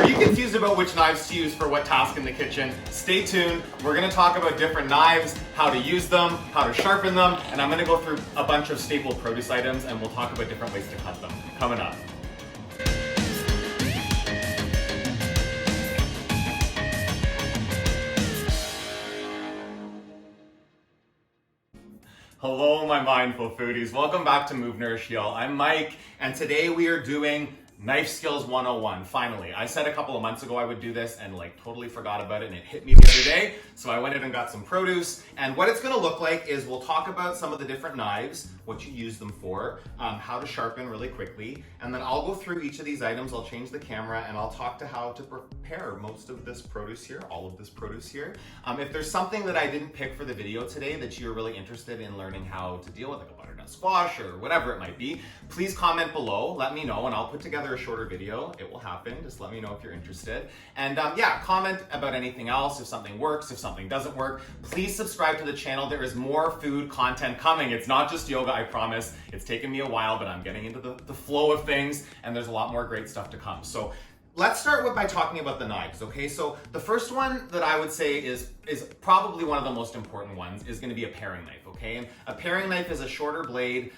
Are you confused about which knives to use for what task in the kitchen? Stay tuned. We're gonna talk about different knives, how to use them, how to sharpen them, and I'm gonna go through a bunch of staple produce items and we'll talk about different ways to cut them. Coming up. Hello, my mindful foodies. Welcome back to Move, Nourish, Heal. I'm Mike, and today we are doing Knife Skills 101, finally. I said a couple of months ago I would do this and totally forgot about it, and it hit me the other day. So I went in and got some produce, and what it's gonna look like is we'll talk about some of the different knives, what you use them for, how to sharpen really quickly, and then I'll go through each of these items, I'll change the camera, and I'll talk to how to prepare most of this produce here, all of this produce here. If there's something that I didn't pick for the video today that you're really interested in learning how to deal with, like a butternut squash or whatever it might be, please comment below, let me know, and I'll put together a shorter video. It will happen. Just let me know if you're interested. And yeah, comment about anything else, if something works, if something doesn't work. Please subscribe to the channel. There is more food content coming. It's not just yoga, I promise. It's taken me a while, but I'm getting into the flow of things, and there's a lot more great stuff to come. So let's start by talking about the knives, okay? So the first one that I would say is probably one of the most important ones is gonna be a paring knife, okay? And a paring knife is a shorter blade.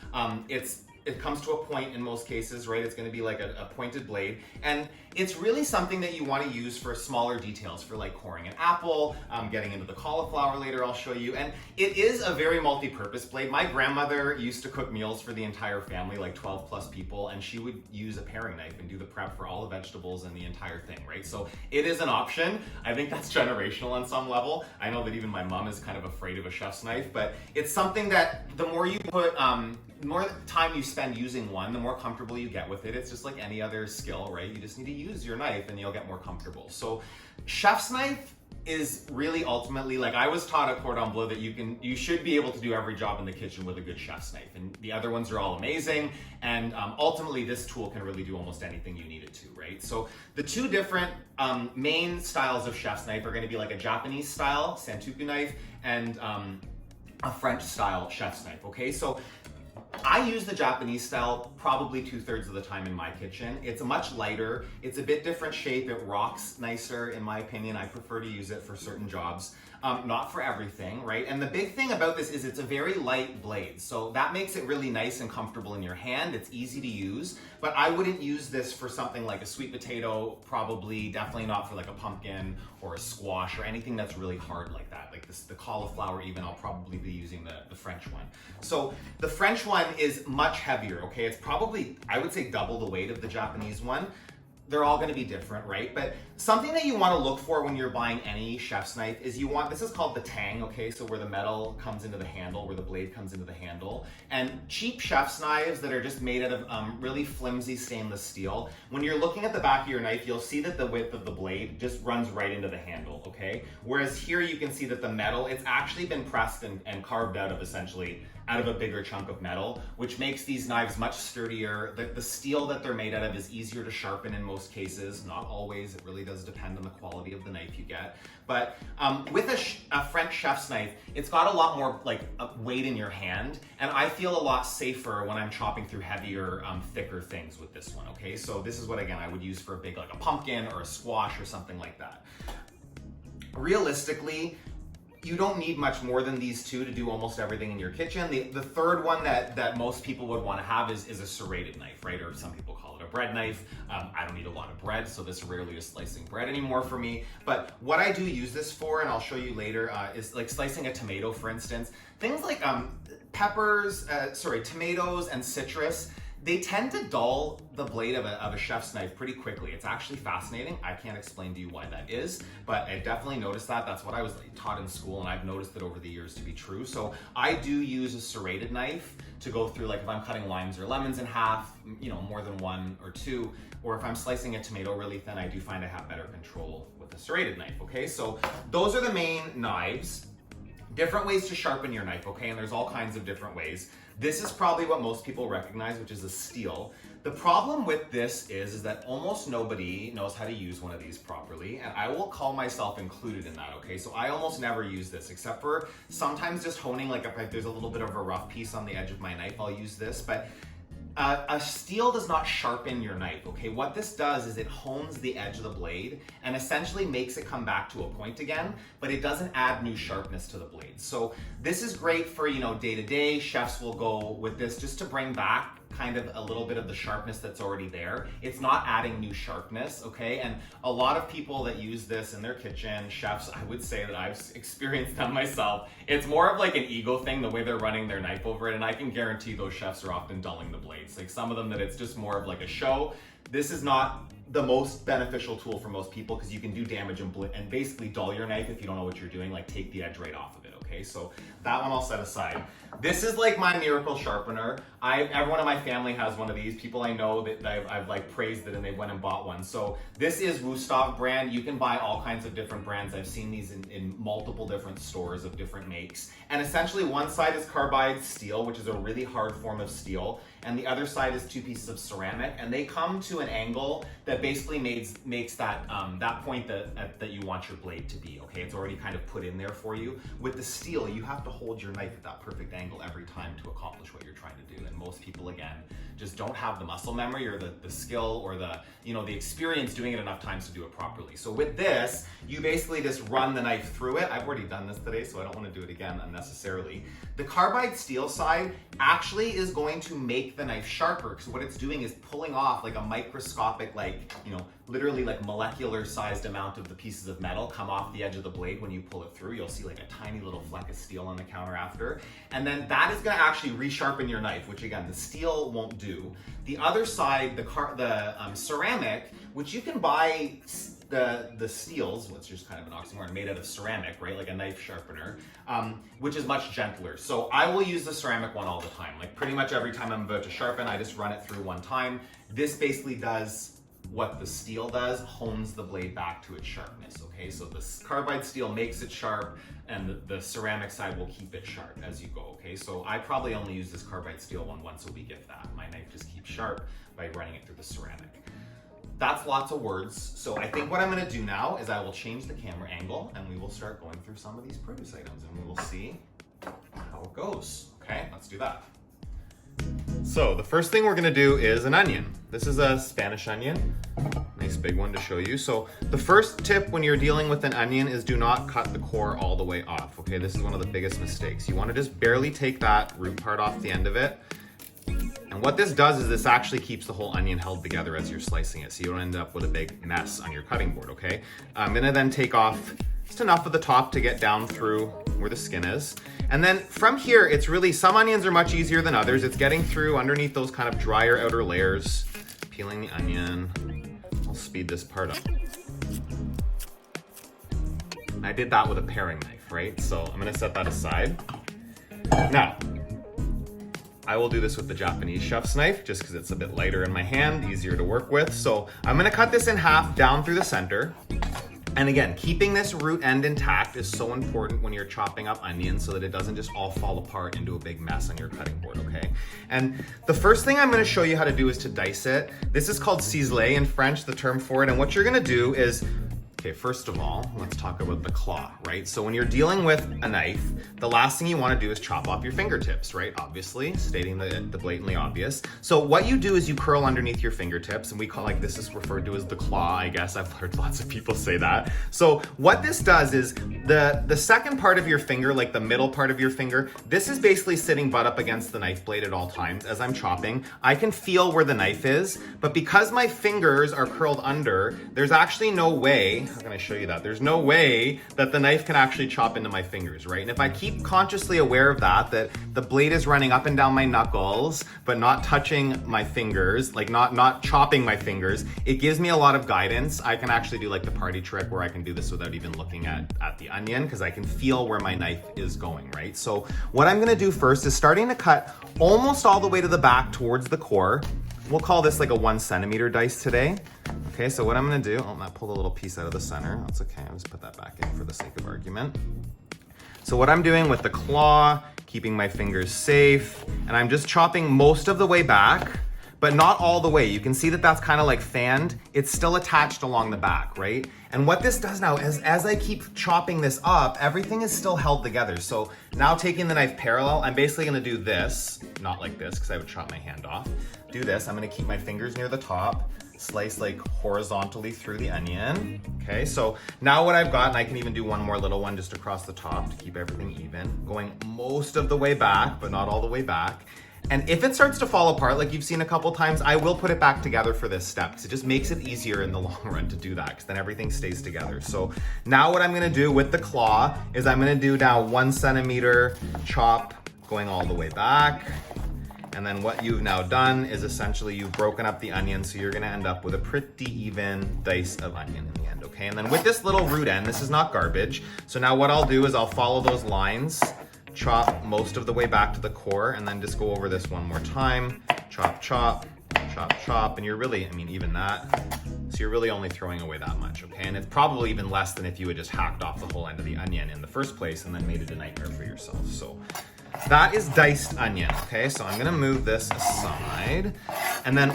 It comes to a point in most cases, right? It's gonna be like a pointed blade. And it's really something that you wanna use for smaller details, for like coring an apple, getting into the cauliflower later, I'll show you. And it is a very multi-purpose blade. My grandmother used to cook meals for the entire family, like 12 plus people, and she would use a paring knife and do the prep for all the vegetables and the entire thing, right? So it is an option. I think that's generational on some level. I know that even my mom is kind of afraid of a chef's knife, but it's something that the more you put, the more time you spend using one, the more comfortable you get with it. It's just like any other skill, right? You just need to use your knife and you'll get more comfortable. So chef's knife is really ultimately, like I was taught at Cordon Bleu that you should be able to do every job in the kitchen with a good chef's knife. And the other ones are all amazing. And ultimately this tool can really do almost anything you need it to, right? So the two different main styles of chef's knife are gonna be like a Japanese style santoku knife and a French style chef's knife, okay? So I use the Japanese style probably 2/3 of the time in my kitchen. It's much lighter, it's a bit different shape, it rocks nicer in my opinion. I prefer to use it for certain jobs, not for everything, right? And the big thing about this is it's a very light blade, so that makes it really nice and comfortable in your hand. It's easy to use, but I wouldn't use this for something like a sweet potato, probably, definitely not for like a pumpkin or a squash or anything that's really hard like that. Like this, the cauliflower even, I'll probably be using the French one. So the French one is much heavier, okay? It's probably, I would say, double the weight of the Japanese one. They're all gonna be different, right? But something that you wanna look for when you're buying any chef's knife is this is called the tang, okay? So where the metal comes into the handle, where the blade comes into the handle. And cheap chef's knives that are just made out of really flimsy stainless steel, when you're looking at the back of your knife, you'll see that the width of the blade just runs right into the handle, okay? Whereas here you can see that the metal, it's actually been pressed and carved out of a bigger chunk of metal, which makes these knives much sturdier. The steel that they're made out of is easier to sharpen in most cases, not always. It really does depend on the quality of the knife you get. But with a French chef's knife, it's got a lot more weight in your hand, and I feel a lot safer when I'm chopping through heavier, thicker things with this one, okay? So this is what, again, I would use for a big, like a pumpkin or a squash or something like that. Realistically, you don't need much more than these two to do almost everything in your kitchen. The third one that most people would want to have is a serrated knife, right? Or some people call it a bread knife. I don't eat a lot of bread, so this rarely is slicing bread anymore for me. But what I do use this for, and I'll show you later, is like slicing a tomato, for instance. Things like tomatoes and citrus, they tend to dull the blade of a chef's knife pretty quickly. It's actually fascinating. I can't explain to you why that is, but I definitely noticed that. That's what I was taught in school, and I've noticed it over the years to be true. So I do use a serrated knife to go through, like if I'm cutting limes or lemons in half, more than one or two, or if I'm slicing a tomato really thin, I do find I have better control with a serrated knife, okay? So those are the main knives. Different ways to sharpen your knife, okay? And there's all kinds of different ways. This is probably what most people recognize, which is a steel. The problem with this is that almost nobody knows how to use one of these properly, and I will call myself included in that, okay? So I almost never use this, except for sometimes just honing, like if there's a little bit of a rough piece on the edge of my knife, I'll use this, but A steel does not sharpen your knife, okay? What this does is it hones the edge of the blade and essentially makes it come back to a point again, but it doesn't add new sharpness to the blade. So this is great for, you know, day-to-day. Chefs will go with this just to bring back kind of a little bit of the sharpness that's already there. It's not adding new sharpness, okay? And a lot of people that use this in their kitchen, chefs, I would say that I've experienced them myself. It's more of like an ego thing, the way they're running their knife over it, and I can guarantee those chefs are often dulling the blades. Like some of them that it's just more of like a show. This is not the most beneficial tool for most people because you can do damage and basically dull your knife if you don't know what you're doing, like take the edge right off of it, okay? So that one I'll set aside. This is like my miracle sharpener. Everyone in my family has one of these. People I know that I've like praised it and they went and bought one. So this is Wustov brand. You can buy all kinds of different brands. I've seen these in multiple different stores of different makes. And essentially one side is carbide steel, which is a really hard form of steel. And the other side is 2 pieces of ceramic. And they come to an angle that basically makes that point that you want your blade to be, okay? It's already kind of put in there for you. With the steel, you have to hold your knife at that perfect angle every time to accomplish what you're trying to do. And most people, again, just don't have the muscle memory or the skill or the experience doing it enough times to do it properly. So with this, you basically just run the knife through it. I've already done this today, so I don't want to do it again unnecessarily. The carbide steel side actually is going to make the knife sharper because what it's doing is pulling off like a microscopic, like, literally like molecular sized amount of the pieces of metal come off the edge of the blade. When you pull it through, you'll see like a tiny little fleck of steel on the counter after. And then that is going to actually resharpen your knife, which again, the steel won't do. The other side, the ceramic, which you can buy the steels, which is kind of an oxymoron, made out of ceramic, right? Like a knife sharpener, which is much gentler. So I will use the ceramic one all the time. Like pretty much every time I'm about to sharpen, I just run it through one time. This basically does what the steel does, hones the blade back to its sharpness, okay? So the carbide steel makes it sharp and the ceramic side will keep it sharp as you go, okay? So I probably only use this carbide steel one once a week, if that. My knife just keeps sharp by running it through the ceramic. That's lots of words. So I think what I'm gonna do now is I will change the camera angle and we will start going through some of these produce items and we will see how it goes, okay? Let's do that. So the first thing we're gonna do is an onion. This is a Spanish onion, nice big one to show you. So the first tip when you're dealing with an onion is do not cut the core all the way off, okay? This is one of the biggest mistakes. You wanna just barely take that root part off the end of it. And what this does is this actually keeps the whole onion held together as you're slicing it, so you don't end up with a big mess on your cutting board, okay? I'm gonna then take off just enough of the top to get down through where the skin is. And then from here, it's really, some onions are much easier than others. It's getting through underneath those kind of drier outer layers, peeling the onion. I'll speed this part up. I did that with a paring knife, right? So I'm gonna set that aside. Now, I will do this with the Japanese chef's knife just because it's a bit lighter in my hand, easier to work with. So I'm gonna cut this in half down through the center. And again, keeping this root end intact is so important when you're chopping up onions so that it doesn't just all fall apart into a big mess on your cutting board, okay? And the first thing I'm gonna show you how to do is to dice it. This is called ciseler in French, the term for it. And what you're gonna do is, okay, first of all, let's talk about the claw, right? So when you're dealing with a knife, the last thing you wanna do is chop off your fingertips, right? Obviously, stating the blatantly obvious. So what you do is you curl underneath your fingertips, and we call, like, this is referred to as the claw, I guess. I've heard lots of people say that. So what this does is the second part of your finger, like the middle part of your finger, this is basically sitting butt up against the knife blade at all times. As I'm chopping, I can feel where the knife is, but because my fingers are curled under, there's actually no way, how can I show you that? There's no way that the knife can actually chop into my fingers, right? And if I keep consciously aware of that the blade is running up and down my knuckles, but not touching my fingers, like not chopping my fingers, it gives me a lot of guidance. I can actually do like the party trick where I can do this without even looking at the onion because I can feel where my knife is going, right? So what I'm gonna do first is starting to cut almost all the way to the back towards the core. We'll call this like a 1 centimeter dice today. Okay, so what I'm gonna do, I pulled a little piece out of the center. That's okay, I'll just put that back in for the sake of argument. So what I'm doing with the claw, keeping my fingers safe, and I'm just chopping most of the way back, but not all the way. You can see that that's kind of like fanned. It's still attached along the back, right? And what this does now is as I keep chopping this up, everything is still held together. So now taking the knife parallel, I'm basically gonna do this, not like this, because I would chop my hand off. Do this, I'm gonna keep my fingers near the top, slice like horizontally through the onion. Okay, so now what I've got, and I can even do one more little one just across the top to keep everything even, going most of the way back, but not all the way back. And if it starts to fall apart, like you've seen a couple times, I will put it back together for this step, because it just makes it easier in the long run to do that, because then everything stays together. So now what I'm gonna do with the claw is I'm gonna do now 1 centimeter chop going all the way back. And then what you've now done is essentially you've broken up the onion, so you're gonna end up with a pretty even dice of onion in the end, okay? And then with this little root end, this is not garbage. So now what I'll do is I'll follow those lines, chop most of the way back to the core, and then just go over this one more time. Chop, chop, chop, chop, and you're really, I mean, even that. So you're really only throwing away that much, okay? And it's probably even less than if you had just hacked off the whole end of the onion in the first place and then made it a nightmare for yourself. So that is diced onion, okay? So I'm gonna move this aside. And then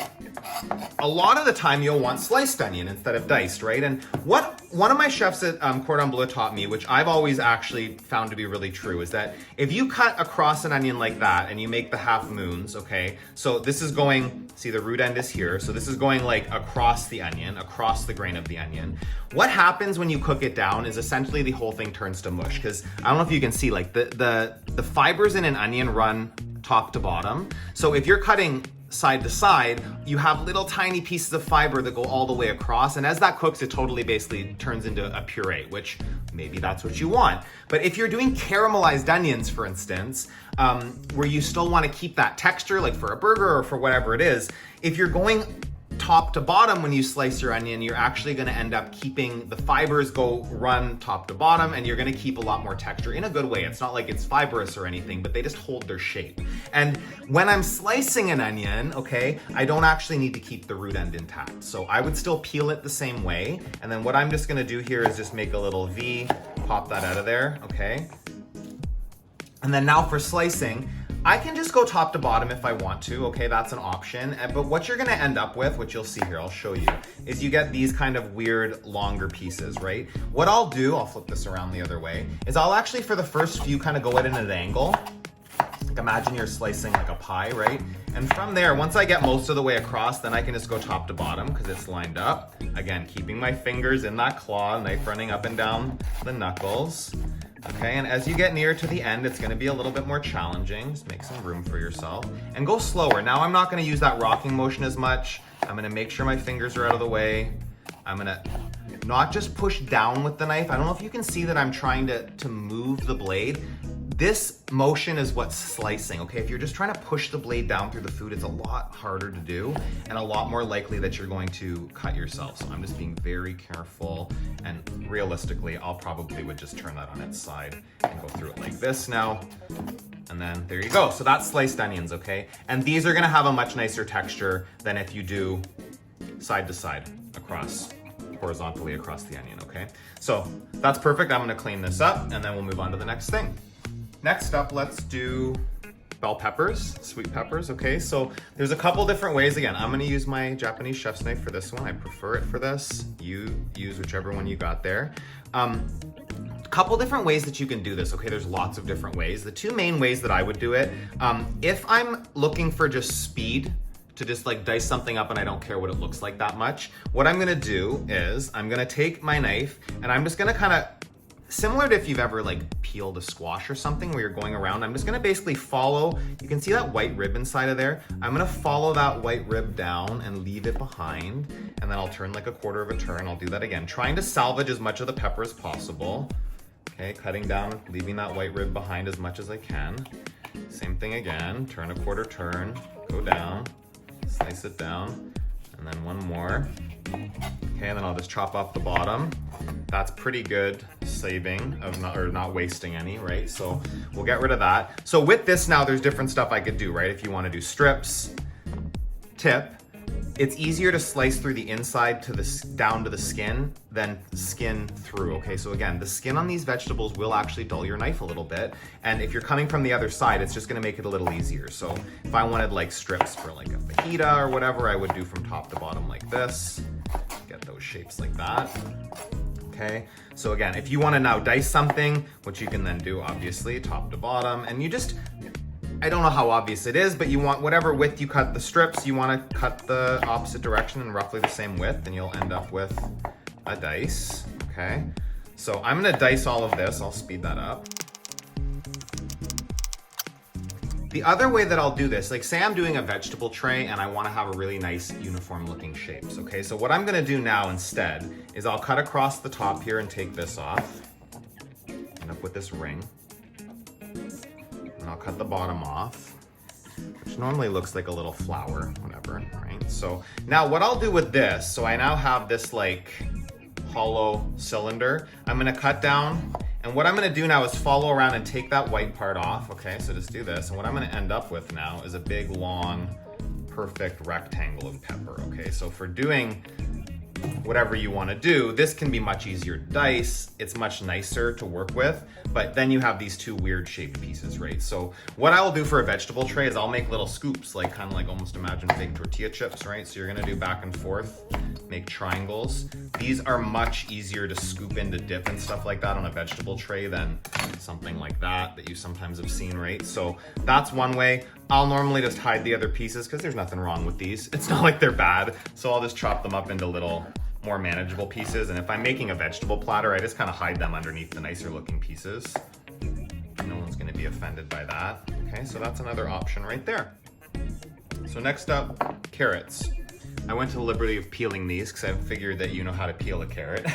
a lot of the time you'll want sliced onion instead of diced, right? And what one of my chefs at Cordon Bleu taught me, which I've always actually found to be really true, is that if you cut across an onion like that and you make the half moons, okay? So this is going, see the root end is here. So this is going like across the onion, across the grain of the onion. What happens when you cook it down is essentially the whole thing turns to mush, because I don't know if you can see, like the fibers in an onion run top to bottom. So if you're cutting side to side, you have little tiny pieces of fiber that go all the way across, and as that cooks, it totally basically turns into a puree, which maybe that's what you want. But if you're doing caramelized onions, for instance, where you still want to keep that texture, like for a burger or for whatever it is, if you're going top to bottom when you slice your onion, you're actually going to end up keeping the fibers run top to bottom, and you're going to keep a lot more texture in a good way. It's not like it's fibrous or anything, but they just hold their shape. And when I'm slicing an onion, okay, I don't actually need to keep the root end intact. So I would still peel it the same way. And then what I'm just going to do here is just make a little V, pop that out of there, okay? And then now for slicing, I can just go top to bottom if I want to, okay, that's an option. But what you're gonna end up with, which you'll see here, I'll show you, is you get these kind of weird longer pieces, right? What I'll do, I'll flip this around the other way, is I'll actually for the first few kind of go at an angle. Like imagine you're slicing like a pie, right? And from there, once I get most of the way across, then I can just go top to bottom because it's lined up. Again, keeping my fingers in that claw, knife running up and down the knuckles. Okay, and as you get near to the end, it's gonna be a little bit more challenging. Just make some room for yourself and go slower. Now I'm not gonna use that rocking motion as much. I'm gonna make sure my fingers are out of the way. I'm gonna not just push down with the knife. I don't know if you can see that I'm trying to move the blade. This motion is what's slicing, okay? If you're just trying to push the blade down through the food, it's a lot harder to do and a lot more likely that you're going to cut yourself. So I'm just being very careful, and realistically, I'll probably would just turn that on its side and go through it like this now. And then there you go. So that's sliced onions, okay? And these are gonna have a much nicer texture than if you do side to side across, horizontally across the onion, okay? So that's perfect. I'm gonna clean this up and then we'll move on to the next thing. Next up, let's do bell peppers, sweet peppers, okay? So there's a couple different ways. Again, I'm gonna use my Japanese chef's knife for this one. I prefer it for this. You use whichever one you got there. Couple different ways that you can do this, okay? There's lots of different ways. The two main ways that I would do it, if I'm looking for just speed, to just like dice something up and I don't care what it looks like that much, what I'm gonna do is I'm gonna take my knife and I'm just gonna kind of, similar to if you've ever like peeled a squash or something where you're going around, I'm just gonna basically follow, you can see that white rib inside of there. I'm gonna follow that white rib down and leave it behind, and then I'll turn like a quarter of a turn. I'll do that again, trying to salvage as much of the pepper as possible. Okay, cutting down, leaving that white rib behind as much as I can. Same thing again, turn a quarter turn, go down, slice it down, and then one more. Okay, and then I'll just chop off the bottom. That's pretty good saving of not wasting any, right? So we'll get rid of that. So with this now, there's different stuff I could do, right? If you want to do strips, tip. it's easier to slice through the inside to down to the skin than skin through, okay? So again, the skin on these vegetables will actually dull your knife a little bit. And if you're coming from the other side, it's just gonna make it a little easier. So if I wanted like strips for like a fajita or whatever, I would do from top to bottom like this. Get those shapes like that. Okay, so again, if you want to now dice something, which you can then do obviously top to bottom, and you just, I don't know how obvious it is, but you want whatever width you cut the strips, you want to cut the opposite direction and roughly the same width, and you'll end up with a dice. Okay, so I'm going to dice all of this. I'll speed that up. The other way that I'll do this, like say I'm doing a vegetable tray and I want to have a really nice uniform looking shapes, okay? So what I'm gonna do now instead is I'll cut across the top here and take this off. End up with this ring. And I'll cut the bottom off, which normally looks like a little flower, whatever, right? So now what I'll do with this, so I now have this like hollow cylinder, I'm gonna cut down. And what I'm gonna do now is follow around and take that white part off, okay? So just do this, and what I'm gonna end up with now is a big, long, perfect rectangle of pepper, okay? So for doing whatever you wanna do, this can be much easier to dice, it's much nicer to work with, but then you have these two weird shaped pieces, right? So what I will do for a vegetable tray is I'll make little scoops, like kind of like almost imagine fake tortilla chips, right? So you're gonna do back and forth, make triangles. These are much easier to scoop into dip and stuff like that on a vegetable tray than something like that you sometimes have seen, right? So that's one way. I'll normally just hide the other pieces because there's nothing wrong with these. It's not like they're bad. So I'll just chop them up into little more manageable pieces. And if I'm making a vegetable platter, I just kind of hide them underneath the nicer looking pieces. No one's gonna be offended by that. Okay, so that's another option right there. So next up, carrots. I went to the liberty of peeling these because I figured that you know how to peel a carrot.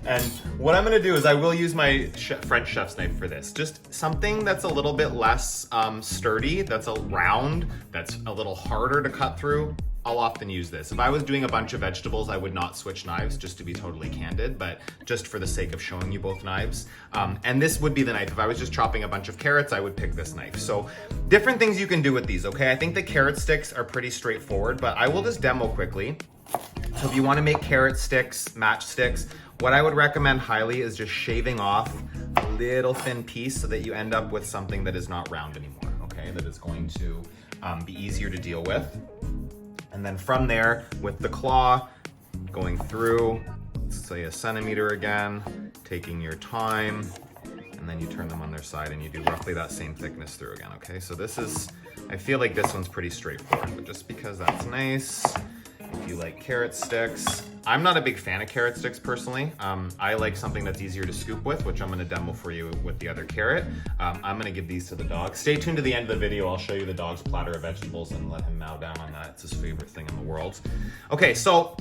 And what I'm gonna do is I will use my French chef's knife for this. Just something that's a little bit less sturdy, that's a round, that's a little harder to cut through. I'll often use this. If I was doing a bunch of vegetables, I would not switch knives, just to be totally candid, but just for the sake of showing you both knives. And this would be the knife. If I was just chopping a bunch of carrots, I would pick this knife. So different things you can do with these, okay? I think the carrot sticks are pretty straightforward, but I will just demo quickly. So if you wanna make carrot sticks, matchsticks, what I would recommend highly is just shaving off a little thin piece so that you end up with something that is not round anymore, okay? That is going to be easier to deal with. And then from there, with the claw, going through, let's say a centimeter again, taking your time, and then you turn them on their side and you do roughly that same thickness through again, okay? So this is, I feel like this one's pretty straightforward, but just because that's nice, if you like carrot sticks, I'm not a big fan of carrot sticks personally. I like something that's easier to scoop with, which I'm gonna demo for you with the other carrot. I'm gonna give these to the dog. Stay tuned to the end of the video. I'll show you the dog's platter of vegetables and let him mow down on that. It's his favorite thing in the world. Okay, so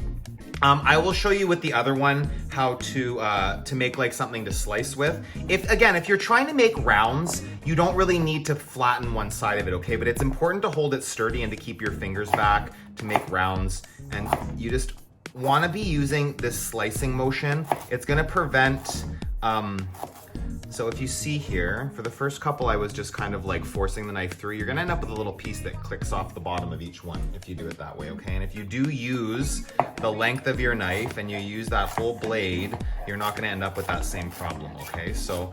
I will show you with the other one how to make like something to slice with. If you're trying to make rounds, you don't really need to flatten one side of it, okay? But it's important to hold it sturdy and to keep your fingers back to make rounds. And you just want to be using this slicing motion. It's going to prevent, so if you see here, for the first couple I was just kind of like forcing the knife through. You're going to end up with a little piece that clicks off the bottom of each one if you do it that way, okay? And if you do use the length of your knife and you use that whole blade, you're not going to end up with that same problem, okay? So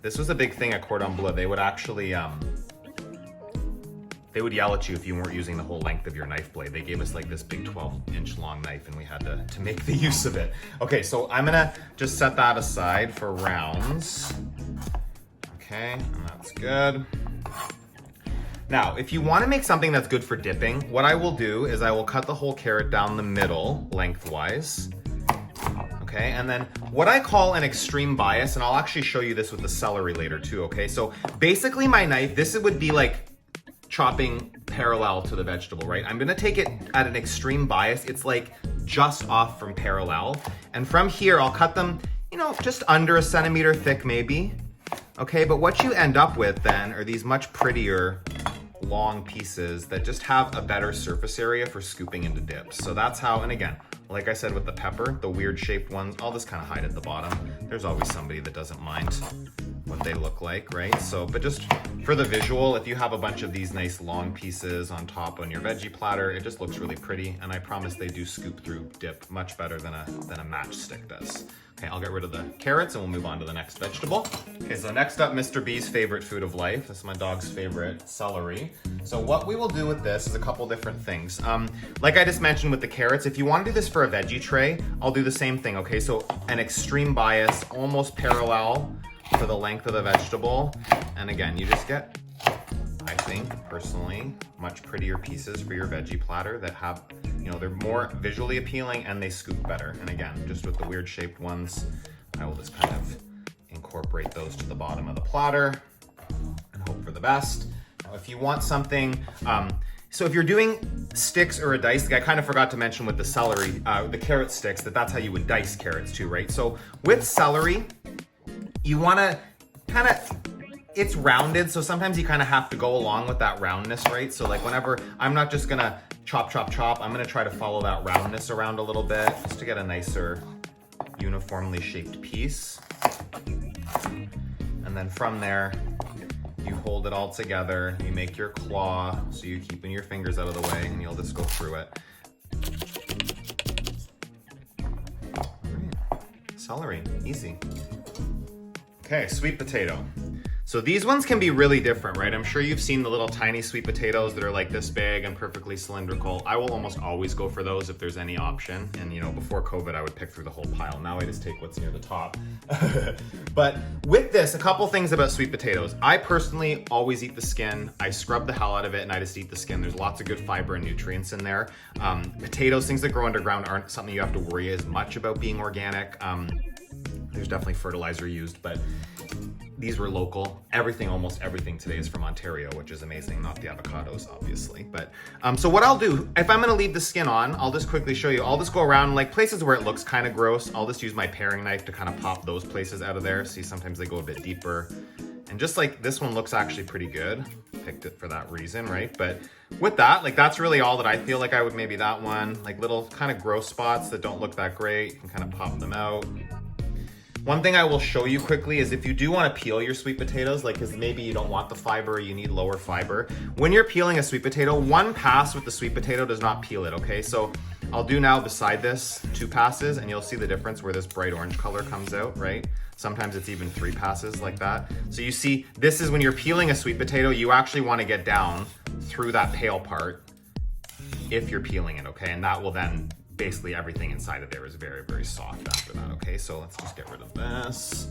this was a big thing at Cordon Bleu. They would actually, they would yell at you if you weren't using the whole length of your knife blade. They gave us like this big 12-inch long knife and we had to make the use of it. Okay, so I'm gonna just set that aside for rounds. Okay, and that's good. Now, if you wanna make something that's good for dipping, what I will do is I will cut the whole carrot down the middle lengthwise. Okay, and then what I call an extreme bias, and I'll actually show you this with the celery later too, okay? So basically my knife, this would be like chopping parallel to the vegetable, right? I'm gonna take it at an extreme bias. It's like just off from parallel. And from here, I'll cut them, you know, just under a centimeter thick maybe. Okay, but what you end up with then are these much prettier long pieces that just have a better surface area for scooping into dips. So that's how, and again, like I said with the pepper, the weird shaped ones, I'll just kind of hide at the bottom. There's always somebody that doesn't mind. what they look like, right? So, but just for the visual, if you have a bunch of these nice long pieces on top on your veggie platter, it just looks really pretty. And I promise they do scoop through dip much better than a matchstick does. Okay, I'll get rid of the carrots and we'll move on to the next vegetable. Okay, so next up, Mr. B's favorite food of life. This is my dog's favorite, celery. So what we will do with this is a couple different things. Like I just mentioned with the carrots, if you want to do this for a veggie tray, I'll do the same thing, okay? So an extreme bias, almost parallel for the length of the vegetable. And again, you just get, I think, personally, much prettier pieces for your veggie platter that have, you know, they're more visually appealing and they scoop better. And again, just with the weird shaped ones, I will just kind of incorporate those to the bottom of the platter and hope for the best. Now, if you want something, so if you're doing sticks or a dice, like I kind of forgot to mention with the celery, the carrot sticks, that's how you would dice carrots too, right? So with celery, you want to kind of, it's rounded, so sometimes you kind of have to go along with that roundness, right? So like whenever, I'm not just gonna chop, I'm gonna try to follow that roundness around a little bit just to get a nicer uniformly shaped piece. And then from there, you hold it all together, you make your claw, so you're keeping your fingers out of the way and you'll just go through it. Right. Celery, easy. Okay, sweet potato. So these ones can be really different, right? I'm sure you've seen the little tiny sweet potatoes that are like this big and perfectly cylindrical. I will almost always go for those if there's any option. And you know, before COVID, I would pick through the whole pile. Now I just take what's near the top. But with this, a couple things about sweet potatoes. I personally always eat the skin. I scrub the hell out of it and I just eat the skin. There's lots of good fiber and nutrients in there. Potatoes, things that grow underground aren't something you have to worry as much about being organic. There's definitely fertilizer used, but these were local. Almost everything today is from Ontario, which is amazing. Not the avocados, obviously. But so what I'll do, if I'm gonna leave the skin on, I'll just quickly show you. I'll just go around like places where it looks kind of gross. I'll just use my paring knife to kind of pop those places out of there. See, sometimes they go a bit deeper. And just like this one looks actually pretty good. Picked it for that reason, right? But with that, like that's really all that I feel like I would, maybe that one, like little kind of gross spots that don't look that great, you can kind of pop them out. One thing I will show you quickly is if you do want to peel your sweet potatoes, like because maybe you don't want the fiber, you need lower fiber. When you're peeling a sweet potato, one pass with the sweet potato does not peel it, okay? So I'll do now beside this 2 passes and you'll see the difference where this bright orange color comes out, right? Sometimes it's even 3 passes like that. So you see, this is when you're peeling a sweet potato, you actually want to get down through that pale part if you're peeling it, okay? And that will then, basically everything inside of there is very, very soft after that, okay? So let's just get rid of this.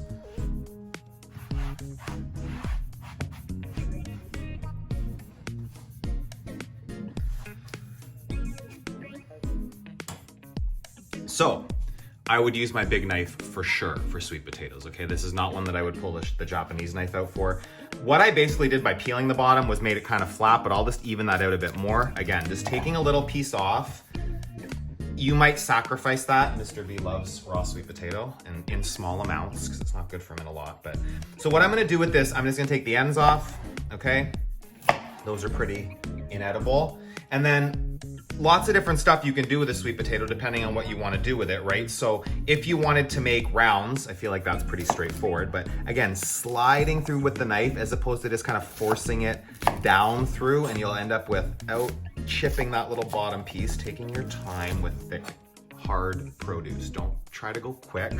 So I would use my big knife for sure for sweet potatoes, okay? This is not one that I would pull the Japanese knife out for. What I basically did by peeling the bottom was made it kind of flat, but I'll just even that out a bit more. Again, just taking a little piece off. You might sacrifice that. Mr. B loves raw sweet potato and in small amounts because it's not good for him in a lot. But so what I'm gonna do with this, I'm just gonna take the ends off, okay? Those are pretty inedible. And then lots of different stuff you can do with a sweet potato depending on what you want to do with it, right? So if you wanted to make rounds, I feel like that's pretty straightforward, but again, sliding through with the knife as opposed to just kind of forcing it down through, and you'll end up without chipping that little bottom piece, taking your time with thick, hard produce. Don't try to go quick.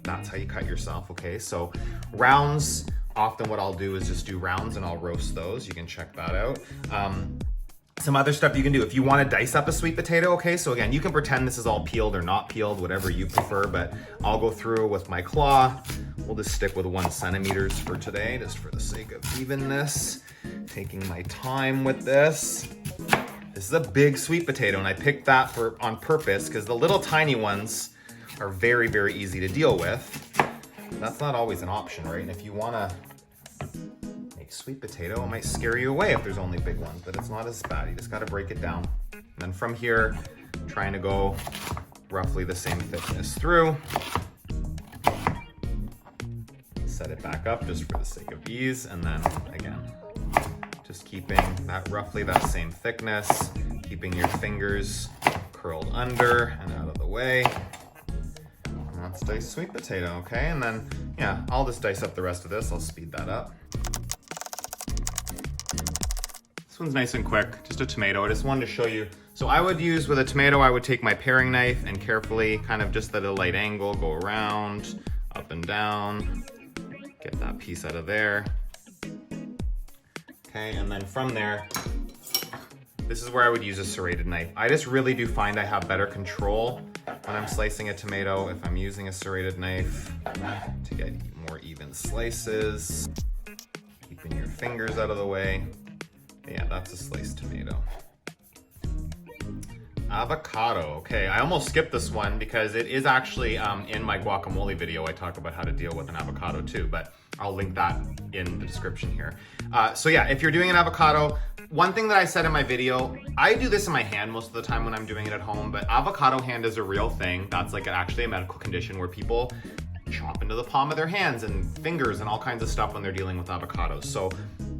That's how you cut yourself, okay? So rounds, often what I'll do is just do rounds and I'll roast those. You can check that out. Some other stuff you can do if you want to dice up a sweet potato, okay? So again, you can pretend this is all peeled or not peeled, whatever you prefer, but I'll go through with my claw. We'll just stick with 1 centimeter for today, just for the sake of evenness. Taking my time with this. This is a big sweet potato, and I picked that on purpose because the little tiny ones are very, very easy to deal with. That's not always an option, right? And if you want to make sweet potato, it might scare you away if there's only big ones, but it's not as bad. You just got to break it down. And then from here, trying to go roughly the same thickness through. Set it back up just for the sake of ease, and then again, just keeping that roughly that same thickness, keeping your fingers curled under and out of the way. And let's dice sweet potato, okay? And then, yeah, I'll just dice up the rest of this. I'll speed that up. This one's nice and quick, just a tomato. I just wanted to show you. So I would use, with a tomato, I would take my paring knife and carefully, kind of just at a light angle, go around, up and down, get that piece out of there. Okay, and then from there, this is where I would use a serrated knife. I just really do find I have better control when I'm slicing a tomato if I'm using a serrated knife to get more even slices, keeping your fingers out of the way. Yeah, that's a sliced tomato. Avocado, okay. I almost skipped this one because it is actually in my guacamole video. I talk about how to deal with an avocado too, but I'll link that in the description here. So yeah, if you're doing an avocado, one thing that I said in my video, I do this in my hand most of the time when I'm doing it at home, but avocado hand is a real thing. That's like actually a medical condition where people chop into the palm of their hands and fingers and all kinds of stuff when they're dealing with avocados. So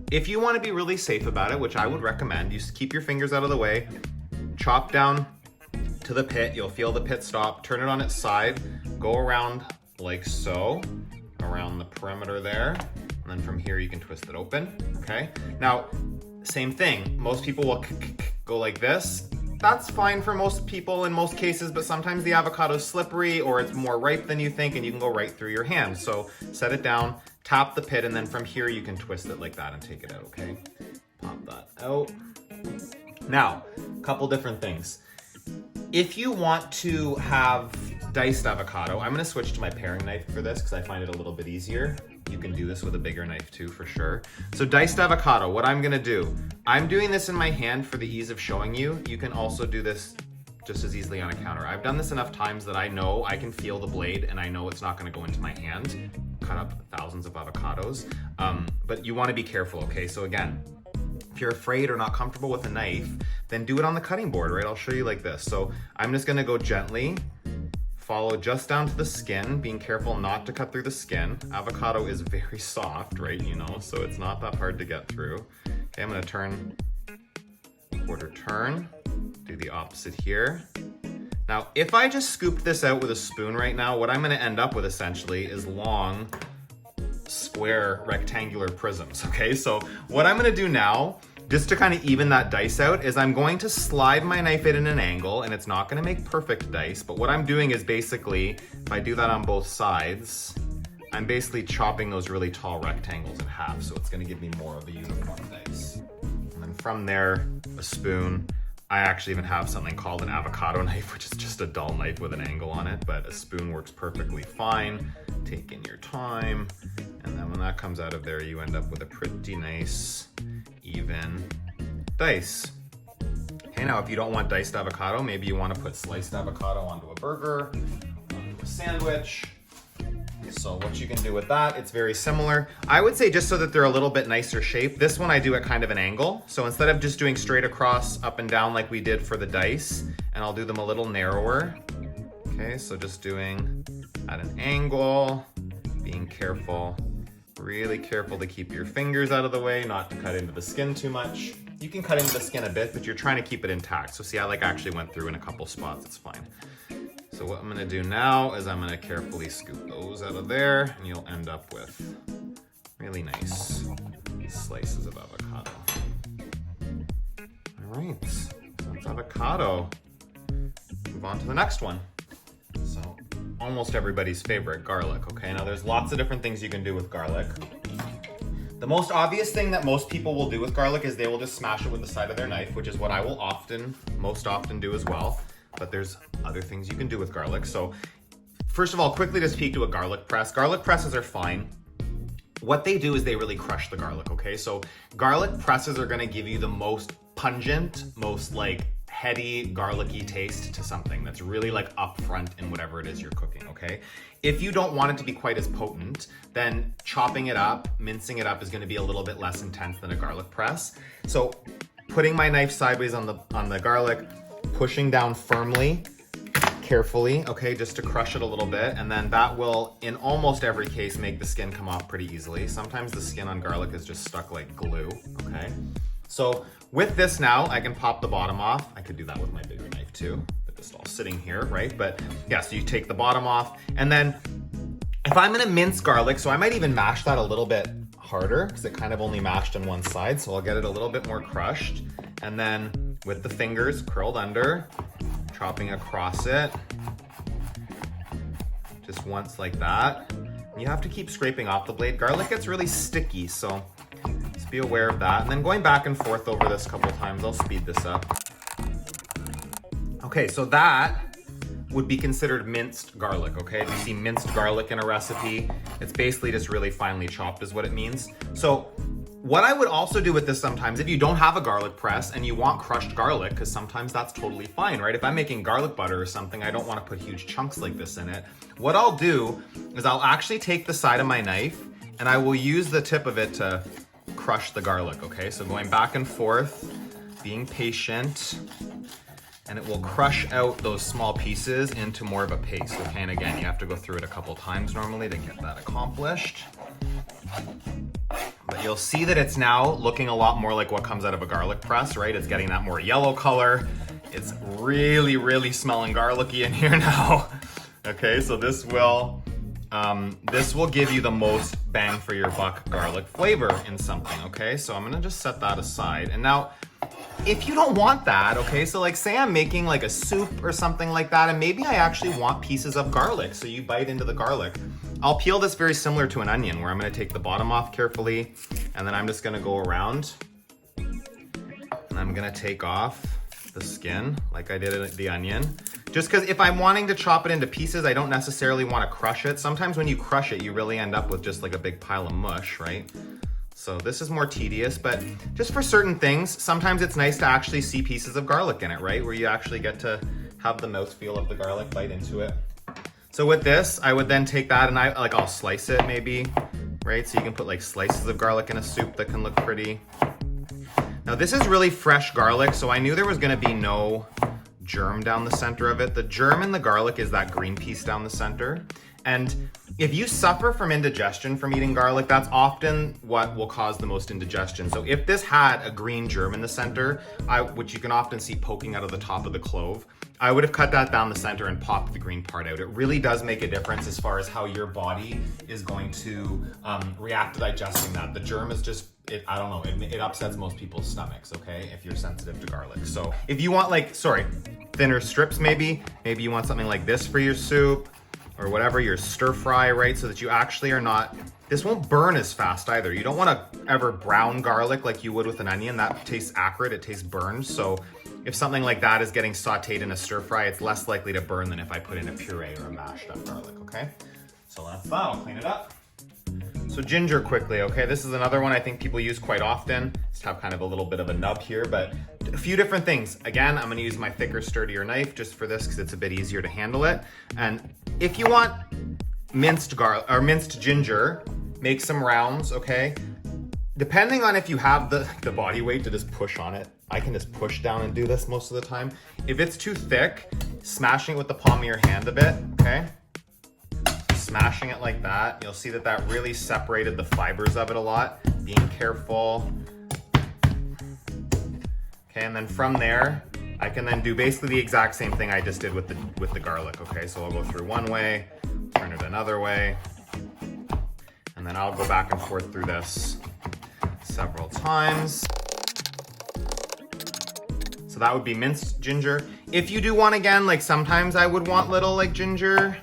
if you want to be really safe about it, which I would recommend, you just keep your fingers out of the way, chop down to the pit. You'll feel the pit stop, turn it on its side, go around like so, around the perimeter there. And then from here you can twist it open, okay? Now, same thing. Most people will go like this. That's fine for most people in most cases, but sometimes the avocado is slippery or it's more ripe than you think and you can go right through your hand. So set it down, tap the pit, and then from here you can twist it like that and take it out, okay? Pop that out. Now, a couple different things. If you want to have diced avocado, I'm gonna switch to my paring knife for this because I find it a little bit easier. You can do this with a bigger knife too, for sure. So diced avocado, what I'm gonna do, I'm doing this in my hand for the ease of showing you. You can also do this just as easily on a counter. I've done this enough times that I know I can feel the blade and I know it's not gonna go into my hand. Cut up thousands of avocados, but you wanna be careful, okay? So again, if you're afraid or not comfortable with a knife, then do it on the cutting board, right? I'll show you like this. So I'm just gonna go gently, follow just down to the skin, being careful not to cut through the skin. Avocado is very soft, right? You know, so it's not that hard to get through. Okay, I'm gonna turn, quarter turn, do the opposite here. Now, if I just scooped this out with a spoon right now, what I'm gonna end up with essentially is long, square, rectangular prisms, okay? So what I'm gonna do now, just to kind of even that dice out, is I'm going to slide my knife in an angle, and it's not gonna make perfect dice, but what I'm doing is basically, if I do that on both sides, I'm basically chopping those really tall rectangles in half, so it's gonna give me more of a uniform dice. And then from there, a spoon. I actually even have something called an avocado knife, which is just a dull knife with an angle on it, but a spoon works perfectly fine. Take in your time, and then when that comes out of there, you end up with a pretty nice, even dice. Okay, now if you don't want diced avocado, maybe you want to put sliced avocado onto a burger, onto a sandwich. So what you can do with that, it's very similar. I would say just so that they're a little bit nicer shape, this one I do at kind of an angle. So instead of just doing straight across, up and down like we did for the dice, and I'll do them a little narrower. Okay, so just doing at an angle, being careful, really careful to keep your fingers out of the way, not to cut into the skin too much. You can cut into the skin a bit, but you're trying to keep it intact. So see, I actually went through in a couple spots, it's fine. So what I'm gonna do now is I'm gonna carefully scoop those out of there, and you'll end up with really nice slices of avocado. All right, so that's avocado. Move on to the next one. So almost everybody's favorite, garlic, okay? Now there's lots of different things you can do with garlic. The most obvious thing that most people will do with garlic is they will just smash it with the side of their knife, which is what I will most often do as well. But there's other things you can do with garlic. So first of all, quickly to speak to a garlic press. Garlic presses are fine. What they do is they really crush the garlic, okay? So garlic presses are gonna give you the most pungent, most like heady, garlicky taste to something that's really like upfront in whatever it is you're cooking, okay? If you don't want it to be quite as potent, then chopping it up, mincing it up is gonna be a little bit less intense than a garlic press. So putting my knife sideways on the garlic, pushing down firmly, carefully, okay, just to crush it a little bit, and then that will, in almost every case, make the skin come off pretty easily. Sometimes the skin on garlic is just stuck like glue, okay? So with this now, I can pop the bottom off. I could do that with my bigger knife too, but just all sitting here, right? But yeah, so you take the bottom off, and then if I'm gonna mince garlic, so I might even mash that a little bit harder because it kind of only mashed on one side, so I'll get it a little bit more crushed. And then with the fingers curled under, chopping across it, just once like that. You have to keep scraping off the blade. Garlic gets really sticky, so just be aware of that. And then going back and forth over this a couple times, I'll speed this up. Okay, so that would be considered minced garlic, okay? If you see minced garlic in a recipe, it's basically just really finely chopped is what it means. So what I would also do with this sometimes, if you don't have a garlic press and you want crushed garlic, because sometimes that's totally fine, right? If I'm making garlic butter or something, I don't want to put huge chunks like this in it. What I'll do is I'll actually take the side of my knife and I will use the tip of it to crush the garlic, okay? So going back and forth, being patient, and it will crush out those small pieces into more of a paste, okay? And again, you have to go through it a couple times normally to get that accomplished. But you'll see that it's now looking a lot more like what comes out of a garlic press, right? It's getting that more yellow color. It's really, really smelling garlicky in here now. Okay, so this will give you the most bang for your buck garlic flavor in something, okay? So I'm gonna just set that aside. And now, if you don't want that, okay, so like say I'm making like a soup or something like that, and maybe I actually want pieces of garlic, so you bite into the garlic. I'll peel this very similar to an onion, where I'm gonna take the bottom off carefully, and then I'm just gonna go around, and I'm gonna take off the skin, like I did in the onion. Just because if I'm wanting to chop it into pieces, I don't necessarily wanna crush it. Sometimes when you crush it, you really end up with just like a big pile of mush, right? So this is more tedious, but just for certain things, sometimes it's nice to actually see pieces of garlic in it, right? Where you actually get to have the mouthfeel of the garlic, bite into it. So with this, I would then take that and I'll slice it maybe, right? So you can put like slices of garlic in a soup that can look pretty. Now this is really fresh garlic, so I knew there was gonna be no germ down the center of it. The germ in the garlic is that green piece down the center. And if you suffer from indigestion from eating garlic, that's often what will cause the most indigestion. So if this had a green germ in the center, which you can often see poking out of the top of the clove, I would have cut that down the center and popped the green part out. It really does make a difference as far as how your body is going to react to digesting that. The germ is just, I don't know, it upsets most people's stomachs, okay, if you're sensitive to garlic. So if you want thinner strips maybe you want something like this for your soup, or whatever, your stir fry, right? So that you actually are not, this won't burn as fast either. You don't wanna ever brown garlic like you would with an onion. That tastes acrid, it tastes burned. So if something like that is getting sauteed in a stir fry, it's less likely to burn than if I put in a puree or a mashed up garlic, okay? So that's that, I'll clean it up. So ginger quickly, okay? This is another one I think people use quite often. Just have kind of a little bit of a nub here, but a few different things. Again, I'm gonna use my thicker, sturdier knife just for this because it's a bit easier to handle it. And if you want minced garlic or minced ginger, make some rounds, okay? Depending on if you have the body weight to just push on it, I can just push down and do this most of the time. If it's too thick, smashing it with the palm of your hand a bit, okay? Smashing it like that, you'll see that that really separated the fibers of it a lot. Being careful. Okay, and then from there, I can then do basically the exact same thing I just did with the garlic, okay? So I'll go through one way, turn it another way, and then I'll go back and forth through this several times. So that would be minced ginger. If you do want, again, like sometimes I would want little like ginger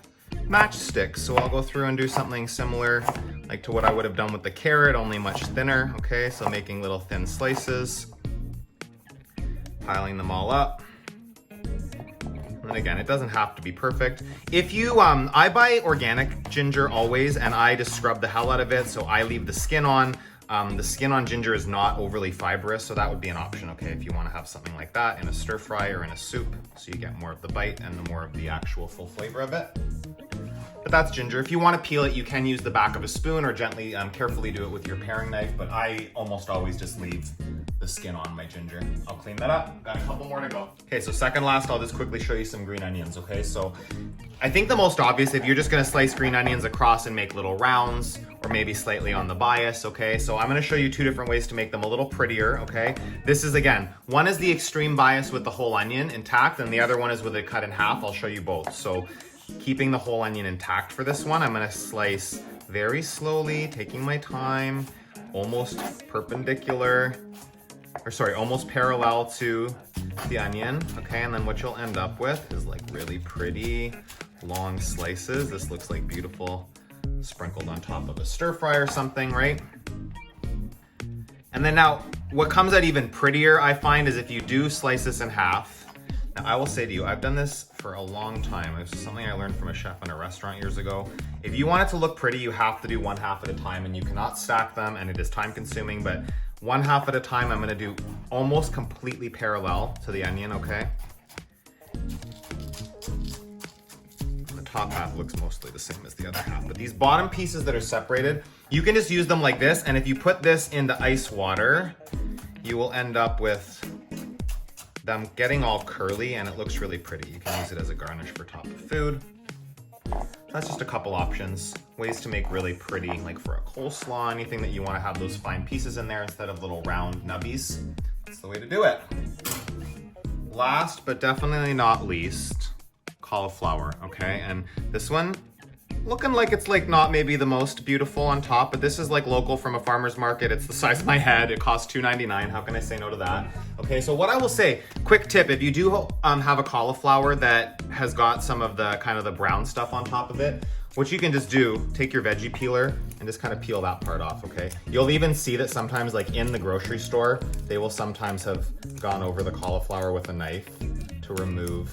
matchsticks. So I'll go through and do something similar like to what I would have done with the carrot, only much thinner, okay? So making little thin slices, piling them all up. And again, it doesn't have to be perfect. If you, I buy organic ginger always, and I just scrub the hell out of it, so I leave the skin on. The skin on ginger is not overly fibrous, so that would be an option, okay, if you want to have something like that in a stir fry or in a soup, so you get more of the bite and the more of the actual full flavor of it. But that's ginger. If you want to peel it, you can use the back of a spoon or gently, carefully do it with your paring knife, but I almost always just leave the skin on my ginger. I'll clean that up. Got a couple more to go. Okay, so second last, I'll just quickly show you some green onions, okay? So I think the most obvious, if you're just gonna slice green onions across and make little rounds, or maybe slightly on the bias, okay? So I'm gonna show you two different ways to make them a little prettier, okay? This is, again, one is the extreme bias with the whole onion intact, and the other one is with it cut in half. I'll show you both. So keeping the whole onion intact for this one, I'm gonna slice very slowly, taking my time, almost perpendicular, or sorry, almost parallel to the onion, okay? And then what you'll end up with is like really pretty long slices. This looks like beautiful sprinkled on top of a stir fry or something, right? And then now, what comes out even prettier, I find, is if you do slice this in half. Now, I will say to you, I've done this for a long time. It was something I learned from a chef in a restaurant years ago. If you want it to look pretty, you have to do one half at a time, and you cannot stack them, and it is time consuming, but one half at a time, I'm gonna do almost completely parallel to the onion, okay? Top half looks mostly the same as the other half, but these bottom pieces that are separated, you can just use them like this, and if you put this into ice water, you will end up with them getting all curly, and it looks really pretty. You can use it as a garnish for top of food. That's just a couple options, ways to make really pretty, like for a coleslaw, anything that you want to have those fine pieces in there instead of little round nubbies. That's the way to do it. Last but definitely not least, cauliflower, okay? And this one, looking like it's like not maybe the most beautiful on top, but this is like local from a farmer's market. It's the size of my head. It costs $2.99. How can I say no to that? Okay, so what I will say, quick tip, if you do have a cauliflower that has got some of the kind of the brown stuff on top of it, what you can just do, take your veggie peeler and just kind of peel that part off, okay? You'll even see that sometimes, like in the grocery store, they will sometimes have gone over the cauliflower with a knife to remove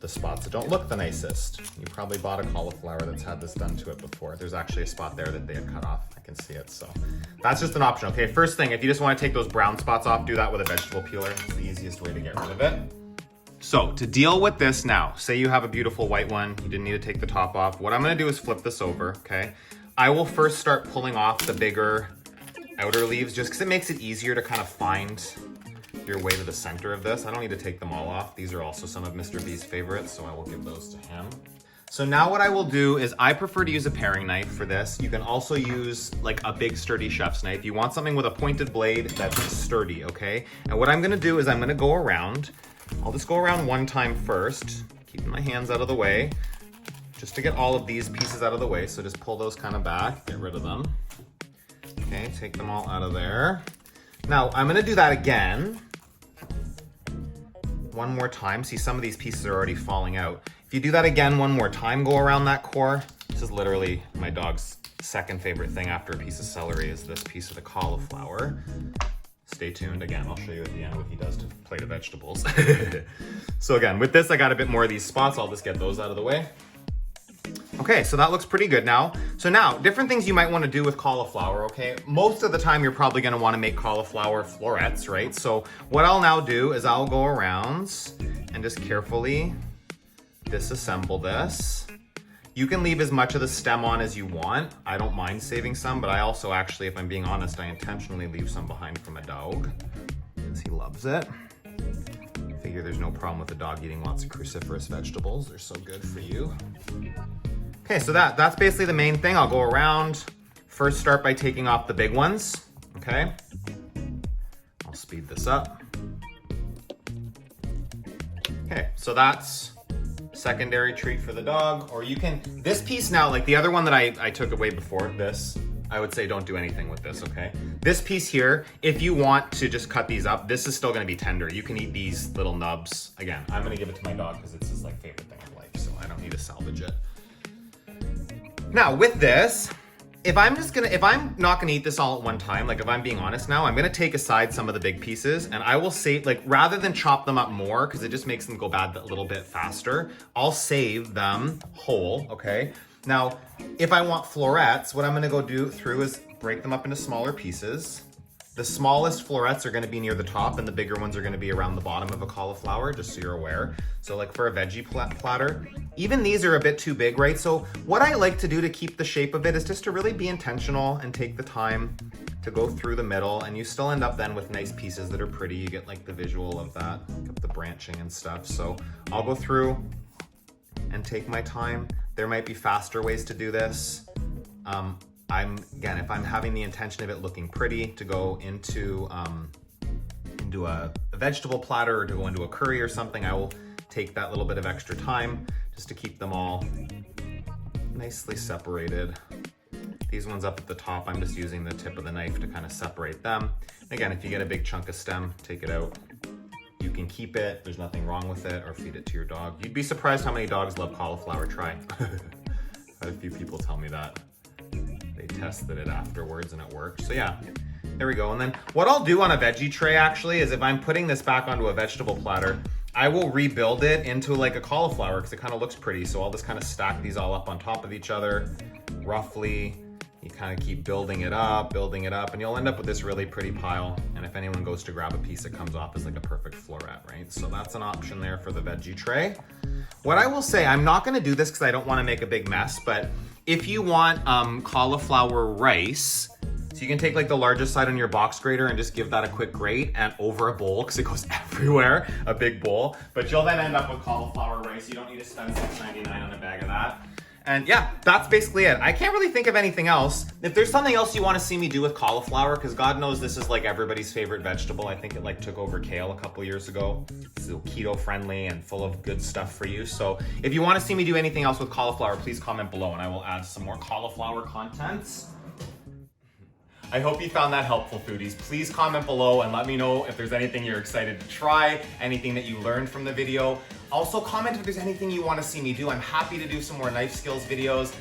the spots that don't look the nicest. You probably bought a cauliflower that's had this done to it before. There's actually a spot there that they had cut off. I can see it, so that's just an option. Okay, first thing, if you just want to take those brown spots off, do that with a vegetable peeler. It's the easiest way to get rid of it. So to deal with this now, say you have a beautiful white one, you didn't need to take the top off. What I'm gonna do is flip this over, okay? I will first start pulling off the bigger outer leaves just because it makes it easier to kind of find your way to the center of this. I don't need to take them all off. These are also some of Mr. B's favorites, so I will give those to him. So now what I will do is I prefer to use a paring knife for this. You can also use like a big sturdy chef's knife. You want something with a pointed blade that's sturdy, okay? And what I'm gonna do is I'm gonna go around. I'll just go around one time first, keeping my hands out of the way, just to get all of these pieces out of the way. So just pull those kind of back, get rid of them. Okay, take them all out of there. Now I'm gonna do that again. One more time. See, some of these pieces are already falling out. If you do that again one more time, go around that core. This is literally my dog's second favorite thing after a piece of celery is this piece of the cauliflower. Stay tuned. Again, I'll show you at the end what he does to a plate of vegetables. So again, with this, I got a bit more of these spots. I'll just get those out of the way. Okay, so that looks pretty good now. So now, different things you might want to do with cauliflower, okay? Most of the time, you're probably going to want to make cauliflower florets, right? So what I'll now do is I'll go around and just carefully disassemble this. You can leave as much of the stem on as you want. I don't mind saving some, but I also actually, if I'm being honest, I intentionally leave some behind for my dog because he loves it. Figure there's no problem with a dog eating lots of cruciferous vegetables. They're so good for you. Okay, so that's basically the main thing. I'll go around. First start by taking off the big ones, okay? I'll speed this up. Okay, so that's secondary treat for the dog, or you can, this piece now, like the other one that I took away before this, I would say don't do anything with this, okay? This piece here, if you want to just cut these up, this is still gonna be tender. You can eat these little nubs. Again, I'm gonna give it to my dog because it's his like favorite thing in life, so I don't need to salvage it. Now with this, if I'm not gonna eat this all at one time, like if I'm being honest now, I'm gonna take aside some of the big pieces and I will save, like rather than chop them up more, because it just makes them go bad a little bit faster, I'll save them whole, okay? Now, if I want florets, what I'm gonna go do through is break them up into smaller pieces. The smallest florets are gonna be near the top and the bigger ones are gonna be around the bottom of a cauliflower, just so you're aware. So like for a veggie platter, even these are a bit too big, right? So what I like to do to keep the shape of it is just to really be intentional and take the time to go through the middle, and you still end up then with nice pieces that are pretty. You get like the visual of that, like the branching and stuff. So I'll go through and take my time. There might be faster ways to do this. again, if I'm having the intention of it looking pretty, to go into a vegetable platter or to go into a curry or something, I will take that little bit of extra time just to keep them all nicely separated. These ones up at the top, I'm just using the tip of the knife to kind of separate them. Again, if you get a big chunk of stem, take it out. You can keep it, there's nothing wrong with it, or feed it to your dog. You'd be surprised how many dogs love cauliflower. Try. Had a few people tell me that. They tested it afterwards and it worked. So yeah, there we go. And then what I'll do on a veggie tray actually is if I'm putting this back onto a vegetable platter, I will rebuild it into like a cauliflower because it kind of looks pretty. So I'll just kind of stack these all up on top of each other, roughly. You kind of keep building it up, and you'll end up with this really pretty pile. And if anyone goes to grab a piece, it comes off as like a perfect floret, right? So that's an option there for the veggie tray. What I will say, I'm not gonna do this because I don't wanna make a big mess, but if you want cauliflower rice, so you can take like the largest side on your box grater and just give that a quick grate and over a bowl because it goes everywhere, a big bowl. But you'll then end up with cauliflower rice. You don't need to spend $6.99 on a bag of that. And yeah, that's basically it. I can't really think of anything else. If there's something else you want to see me do with cauliflower, because God knows this is like everybody's favorite vegetable. I think it like took over kale a couple years ago. It's keto friendly and full of good stuff for you. So if you want to see me do anything else with cauliflower, please comment below and I will add some more cauliflower content. I hope you found that helpful, foodies. Please comment below and let me know if there's anything you're excited to try, anything that you learned from the video. Also comment if there's anything you want to see me do. I'm happy to do some more knife skills videos,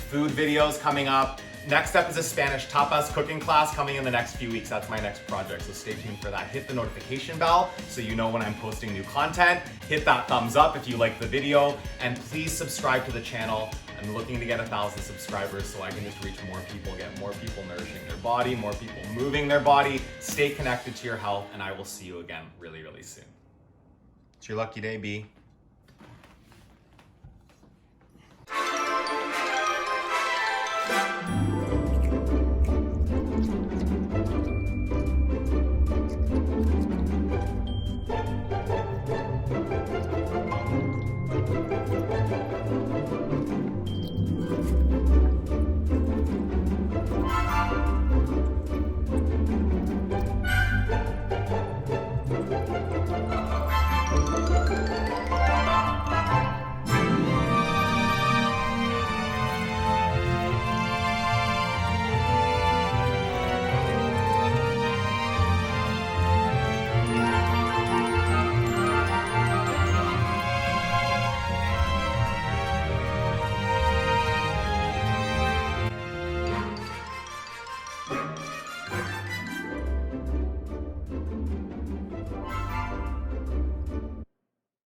food videos coming up. Next up is a Spanish tapas cooking class coming in the next few weeks. That's my next project, so stay tuned for that. Hit the notification bell so you know when I'm posting new content. Hit that thumbs up if you like the video, and please subscribe to the channel. I'm looking to get 1,000 subscribers so I can just reach more people, get more people nourishing their body, more people moving their body. Stay connected to your health, and I will see you again really, really soon. It's your lucky day, B.